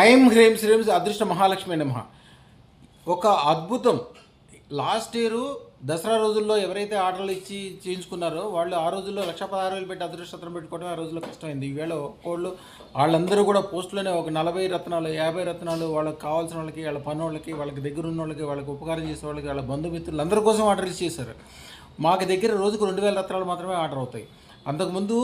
ఐం హ్రీం శ్రీం అదృష్ట మహాలక్ష్మి నమః. ఒక అద్భుతం. లాస్ట్ ఇయర్ దసరా రోజుల్లో ఎవరైతే ఆర్డర్లు ఇచ్చి చేయించుకున్నారో వాళ్ళు ఆ రోజుల్లో 1,16,000 పెట్టి అదృష్టం పెట్టుకోవడం ఆ రోజుల్లో కష్టమైంది. ఈవేళ ఒక్కోళ్ళు వాళ్ళందరూ కూడా పోస్టులోనే ఒక 40 రత్నాలు 50 రత్నాలు వాళ్ళకి కావాల్సిన వాళ్ళకి, వాళ్ళ పనోళ్ళకి, వాళ్ళకి దగ్గర ఉన్న వాళ్ళకి, వాళ్ళకి ఉపకారం చేసే వాళ్ళకి, వాళ్ళ బంధుమిత్రులు అందరి కోసం ఆర్డర్ చేశారు. మాకు దగ్గర రోజుకు 2,000 రత్నాలు మాత్రమే ఆర్డర్ అవుతాయి. అంతకుముందు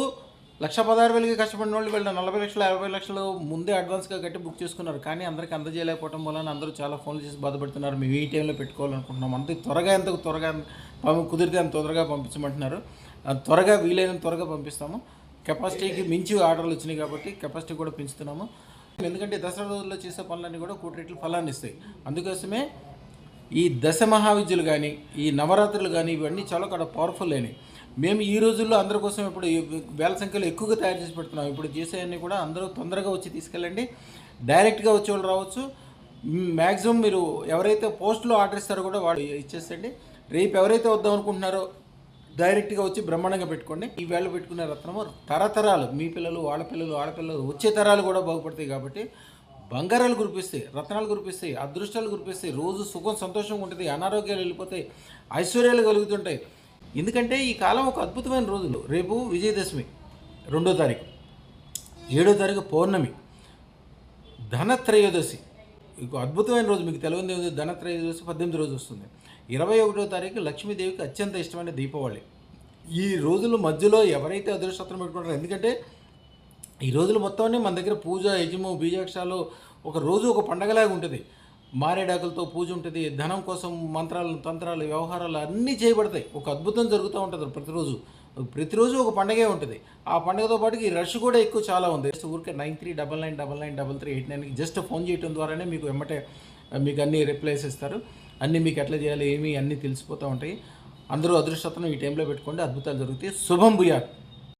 1,16,000కి కష్టపడిన వాళ్ళు వీళ్ళు 40 లక్షలు 50 లక్షలు ముందే అడ్వాన్స్గా కట్టి బుక్ చేసుకున్నారు. కానీ అందరికీ అందజేయలేకపోవడం వలన అందరూ చాలా ఫోన్లు చేసి బాధపడుతున్నారు. మేము ఈ టైంలో పెట్టుకోవాలనుకుంటున్నాం, అంత త్వరగా కుదిరితే అంత తొందరగా పంపించమంటున్నారు. త్వరగా వీలైనంత త్వరగా పంపిస్తాము. కెపాసిటీకి మించి ఆర్డర్లు వచ్చినాయి కాబట్టి కెపాసిటీ కూడా పెంచుతున్నాము. ఎందుకంటే దసరా రోజుల్లో చేసే పనులన్నీ కూడా కోటి రెట్లు ఫలాన్ని ఇస్తాయి. అందుకోసమే ఈ దశ మహావిద్యలు కానీ, ఈ నవరాత్రులు కానీ ఇవన్నీ చాలా పవర్ఫుల్ అయినాయి. మేము ఈ రోజుల్లో అందరి కోసం ఇప్పుడు వేల సంఖ్యలో ఎక్కువగా తయారు చేసి పెడుతున్నాం. ఇప్పుడు చేసేవన్నీ కూడా అందరూ తొందరగా వచ్చి తీసుకెళ్ళండి. డైరెక్ట్గా వచ్చేవాళ్ళు రావచ్చు. మ్యాక్సిమం మీరు ఎవరైతే పోస్ట్లో ఆర్డర్ ఇస్తారో కూడా వాళ్ళు ఇచ్చేసండి. రేపు ఎవరైతే వద్దాం అనుకుంటున్నారో డైరెక్ట్గా వచ్చి బ్రహ్మాండంగా పెట్టుకోండి. ఈ వేళ పెట్టుకునే రత్నము తరతరాలు మీ పిల్లలు, వాళ్ళ పిల్లలు, ఆడపిల్లలు వచ్చే తరాలు కూడా బాగుపడతాయి. కాబట్టి బంగారాలు కురిపిస్తాయి, రత్నాలు కురిపిస్తాయి, అదృష్టాలు కురిపిస్తాయి. రోజు సుఖం సంతోషంగా ఉంటుంది, అనారోగ్యాలు వెళ్ళిపోతాయి, ఐశ్వర్యాలు కలుగుతుంటాయి. ఎందుకంటే ఈ కాలం ఒక అద్భుతమైన రోజులు. రేపు విజయదశమి 2వ తారీఖు, 7వ తారీఖు పౌర్ణమి, ధనత్రయోదశి ఇంకో అద్భుతమైన రోజు. మీకు తెలియదు, ధనత్రయోదశి 18 రోజు వస్తుంది. 21వ తారీఖు లక్ష్మీదేవికి అత్యంత ఇష్టమైన దీపావళి. ఈ రోజుల మధ్యలో ఎవరైతే అదృష్టం పెట్టుకుంటారో, ఎందుకంటే ఈ రోజులు మొత్తాన్ని మన దగ్గర పూజ, యజ్ఞము, బీజాక్షాలు ఒక రోజు ఒక పండగలాగా ఉంటుంది. మారేడాకులతో పూజ ఉంటుంది. ధనం కోసం మంత్రాలు, తంత్రాలు, వ్యవహారాలు అన్నీ చేయబడతాయి. ఒక అద్భుతం జరుగుతూ ఉంటుంది ప్రతిరోజు ఒక పండగే ఉంటుంది. ఆ పండుగతో పాటు ఈ రష్ కూడా ఎక్కువ చాలా ఉంది. ఊరికే 9399993389కి జస్ట్ ఫోన్ చేయడం ద్వారానే మీకు వెంబటే మీకు అన్ని రిప్లైస్ ఇస్తారు. అన్నీ మీకు ఎట్లా చేయాలి అన్నీ తెలిసిపోతూ ఉంటాయి. అందరూ అదృష్టతను ఈ టైంలో పెట్టుకోండి, అద్భుతాలు జరుగుతాయి. శుభం భూయాత్.